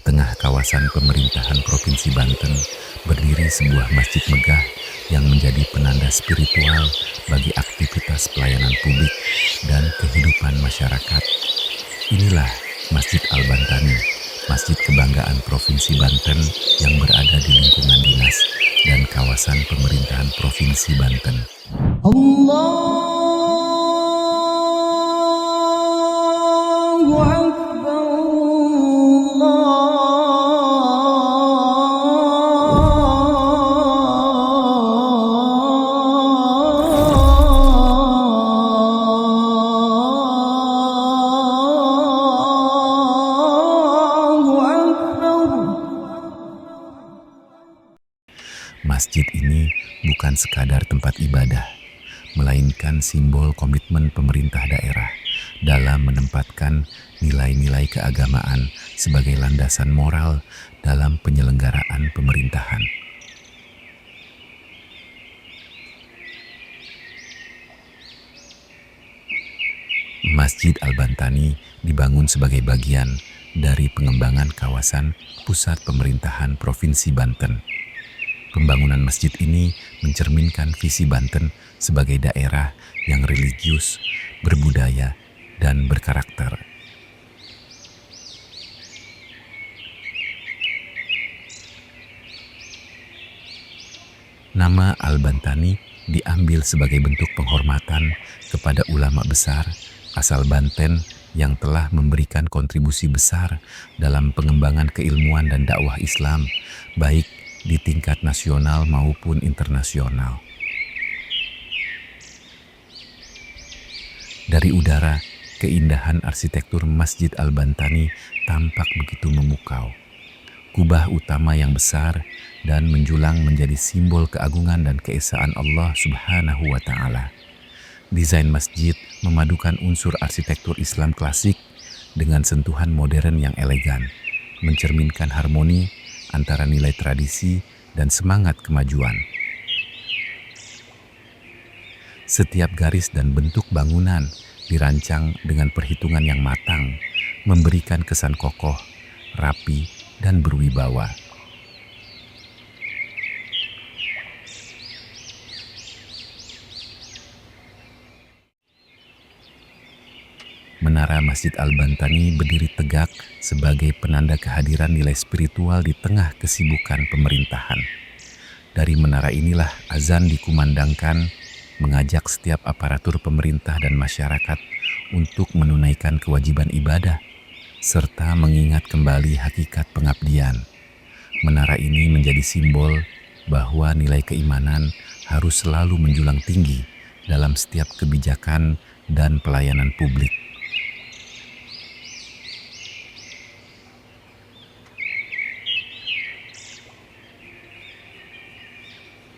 tengah kawasan pemerintahan Provinsi Banten berdiri sebuah masjid megah yang menjadi penanda spiritual bagi aktivitas pelayanan publik dan kehidupan masyarakat. Inilah Masjid Al-Bantani, masjid kebanggaan Provinsi Banten yang berada di lingkungan dinas dan kawasan pemerintahan Provinsi Banten. Allahu Akbar, Allahu Akbar. Masjid ini bukan sekadar tempat ibadah, melainkan simbol komitmen pemerintah daerah dalam menempatkan nilai-nilai keagamaan sebagai landasan moral dalam penyelenggaraan pemerintahan. Masjid Al-Bantani dibangun sebagai bagian dari pengembangan kawasan pusat pemerintahan Provinsi Banten. Pembangunan masjid ini mencerminkan visi Banten sebagai daerah yang religius, berbudaya, dan berkarakter. Nama Al-Bantani diambil sebagai bentuk penghormatan kepada ulama besar asal Banten yang telah memberikan kontribusi besar dalam pengembangan keilmuan dan dakwah Islam, baik di tingkat nasional maupun internasional. Dari udara, keindahan arsitektur Masjid Al-Bantani tampak begitu memukau. Kubah utama yang besar dan menjulang menjadi simbol keagungan dan keesaan Allah Subhanahu wa Ta'ala. Desain masjid memadukan unsur arsitektur Islam klasik dengan sentuhan modern yang elegan, mencerminkan harmoni antara nilai tradisi dan semangat kemajuan. Setiap garis dan bentuk bangunan dirancang dengan perhitungan yang matang, memberikan kesan kokoh, rapi, dan berwibawa. Menara Masjid Al-Bantani berdiri tegak sebagai penanda kehadiran nilai spiritual di tengah kesibukan pemerintahan. Dari menara inilah azan dikumandangkan, mengajak setiap aparatur pemerintah dan masyarakat untuk menunaikan kewajiban ibadah, serta mengingat kembali hakikat pengabdian. Menara ini menjadi simbol bahwa nilai keimanan harus selalu menjulang tinggi dalam setiap kebijakan dan pelayanan publik.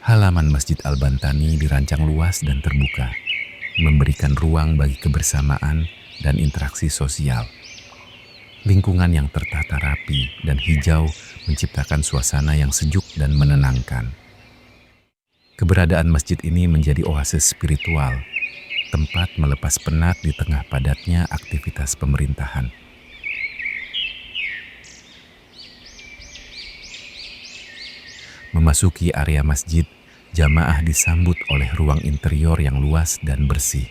Halaman Masjid Al-Bantani dirancang luas dan terbuka, memberikan ruang bagi kebersamaan dan interaksi sosial. Lingkungan yang tertata rapi dan hijau menciptakan suasana yang sejuk dan menenangkan. Keberadaan masjid ini menjadi oasis spiritual, tempat melepas penat di tengah padatnya aktivitas pemerintahan. Memasuki area masjid, jamaah disambut oleh ruang interior yang luas dan bersih.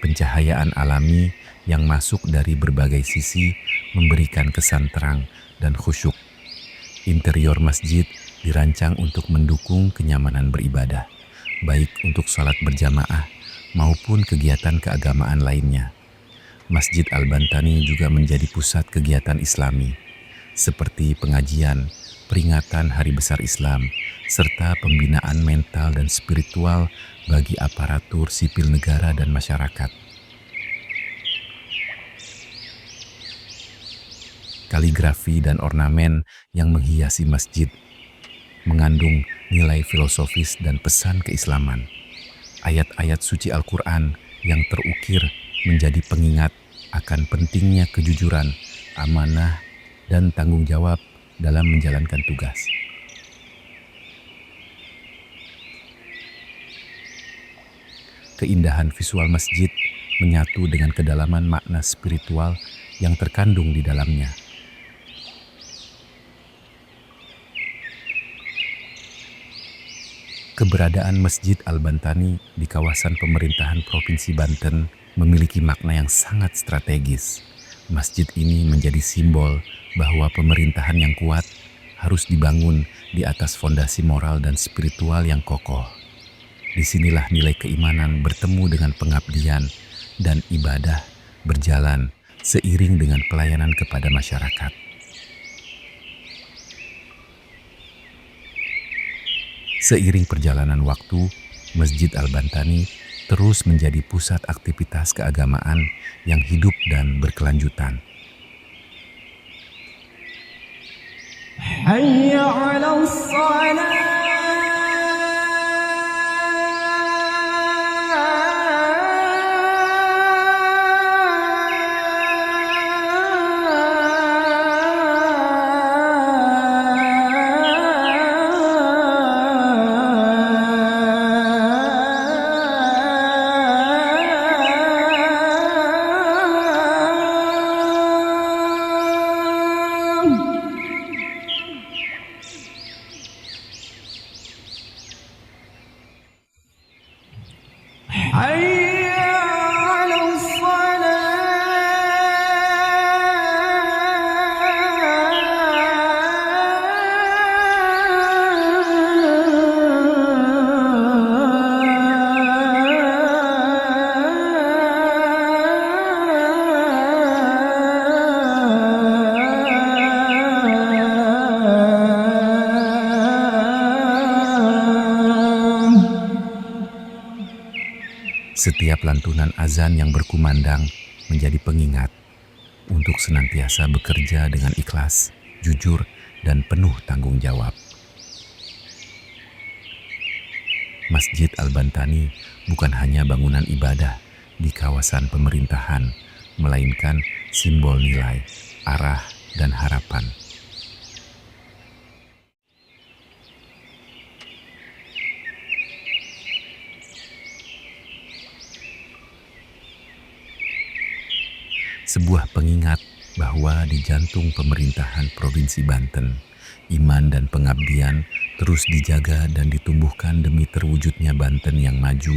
Pencahayaan alami yang masuk dari berbagai sisi memberikan kesan terang dan khusyuk. Interior masjid dirancang untuk mendukung kenyamanan beribadah, baik untuk salat berjamaah maupun kegiatan keagamaan lainnya. Masjid Al-Bantani juga menjadi pusat kegiatan Islami, seperti pengajian, peringatan Hari Besar Islam, serta pembinaan mental dan spiritual bagi aparatur sipil negara dan masyarakat. Kaligrafi dan ornamen yang menghiasi masjid mengandung nilai filosofis dan pesan keislaman. Ayat-ayat suci Al-Quran yang terukir menjadi pengingat akan pentingnya kejujuran, amanah, dan tanggung jawab dalam menjalankan tugas. Keindahan visual masjid menyatu dengan kedalaman makna spiritual yang terkandung di dalamnya. Keberadaan Masjid Al-Bantani di kawasan pemerintahan Provinsi Banten memiliki makna yang sangat strategis. Masjid ini menjadi simbol bahwa pemerintahan yang kuat harus dibangun di atas fondasi moral dan spiritual yang kokoh. Disinilah nilai keimanan bertemu dengan pengabdian dan ibadah berjalan seiring dengan pelayanan kepada masyarakat. Seiring perjalanan waktu, Masjid Al-Bantani terus menjadi pusat aktivitas keagamaan yang hidup dan berkelanjutan. حي على الصلاة حي على الصلاة. Setiap lantunan azan yang berkumandang menjadi pengingat untuk senantiasa bekerja dengan ikhlas, jujur, dan penuh tanggung jawab. Masjid Al-Bantani bukan hanya bangunan ibadah di kawasan pemerintahan, melainkan simbol nilai, arah, dan harapan. Sebuah pengingat bahwa di jantung pemerintahan Provinsi Banten, iman dan pengabdian terus dijaga dan ditumbuhkan demi terwujudnya Banten yang maju,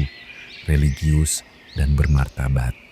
religius, dan bermartabat.